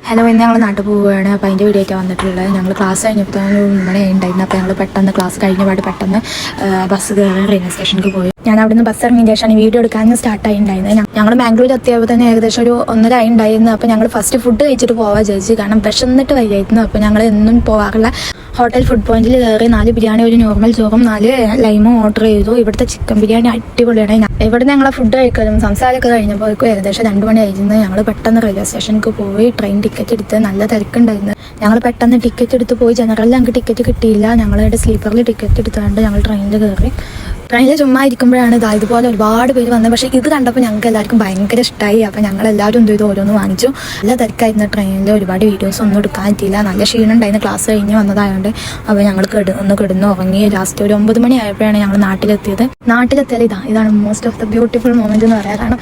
Hello, ഇന്ന് ഞങ്ങൾ നാട്ടിൽ പോവുകയാണ്. അപ്പോൾ അതിൻ്റെ വീഡിയോ ആയിട്ടാണ് വന്നിട്ടുള്ളത്. ഞങ്ങൾ ക്ലാസ് കഴിഞ്ഞപ്പോൾ 1 മണി ഉണ്ടായിരുന്നു. അപ്പോൾ ഞങ്ങൾ പെട്ടെന്ന് ക്ലാസ് കഴിഞ്ഞ പാട് പെട്ടെന്ന് ബസ് കയറി റെയിൽവേ സ്റ്റേഷനിലേക്ക് പോയി. ഞാൻ അവിടെ നിന്ന് ബസ് ഇറങ്ങിയ ശേഷമാണ് വീഡിയോ എടുക്കാൻ സ്റ്റാർട്ടായി ഉണ്ടായിരുന്നത്. ഞങ്ങൾ ബാംഗ്ലൂർ എത്തിയപ്പോൾ തന്നെ ഏകദേശം ഒരു 1:30 ഉണ്ടായിരുന്നു. അപ്പോൾ ഞങ്ങൾ ഫസ്റ്റ് ഫുഡ് കഴിച്ചിട്ട് പോകാൻ വിചാരിച്ചു. കാരണം വിശന്നിട്ട് വരികയായിരുന്നു. അപ്പോൾ ഞങ്ങൾ എന്നും പോകാറുള്ള ഹോട്ടൽ ഫുഡ് പോയിന്റിൽ കയറി 4 ബിരിയാണി, ഒരു നോർമൽ ചോറും 4 ലൈമും ഓർഡർ ചെയ്തു. ഇവിടുത്തെ ചിക്കൻ ബിരിയാണി അടിപൊളിയാണ്. ഇവിടെ ഞങ്ങളെ ഫുഡ് കഴിക്കലും സംസാരമൊക്കെ കഴിഞ്ഞപ്പോഴേക്കും ഏകദേശം 2 മണി ആയിരുന്നു. ഞങ്ങൾ പെട്ടെന്ന് റെയിൽവേ സ്റ്റേഷനിലേക്ക് പോയി ട്രെയിൻ ടിക്കറ്റ് എടുത്ത്. നല്ല തിരക്കുണ്ടായിരുന്നു. ഞങ്ങൾ പെട്ടെന്ന് ടിക്കറ്റ് എടുത്ത് പോയി. ജനറലിൽ ഞങ്ങൾക്ക് ടിക്കറ്റ് കിട്ടിയില്ല. ഞങ്ങളുടെ സ്ലീപ്പറിൽ ടിക്കറ്റ് എടുത്തുകൊണ്ട് ഞങ്ങൾ ട്രെയിനിൽ കയറി. ട്രെയിനിൽ ചുമ്മാ ഇരിക്കുമ്പോഴാണ് ഇതുപോലെ ഒരുപാട് പേര് വന്നത്. പക്ഷേ ഇത് കണ്ടപ്പോൾ ഞങ്ങൾക്ക് എല്ലാവർക്കും ഭയങ്കര ഇഷ്ടമായി. അപ്പോൾ ഞങ്ങളെല്ലാവരും എന്ത് ചെയ്തു, ഓരോന്ന് വാങ്ങിച്ചു. നല്ല തിരക്കായിരുന്നു ട്രെയിനിൽ. ഒരുപാട് വീഡിയോസ് ഒന്നും എടുക്കാൻ പറ്റിയില്ല. നല്ല ക്ഷീണം ഉണ്ടായിരുന്നു, ക്ലാസ് കഴിഞ്ഞ് വന്നതായതുകൊണ്ട്. അപ്പോൾ ഞങ്ങൾ കിടന്ന് ഉറങ്ങി. ലാസ്റ്റ് ഒരു 9 മണി ആയപ്പോഴാണ് ഞങ്ങൾ നാട്ടിലെത്തിയത്. നാട്ടിലെത്തിയാൽ ഇതാണ് most of the beautiful moment എന്ന് പറയാം. കാരണം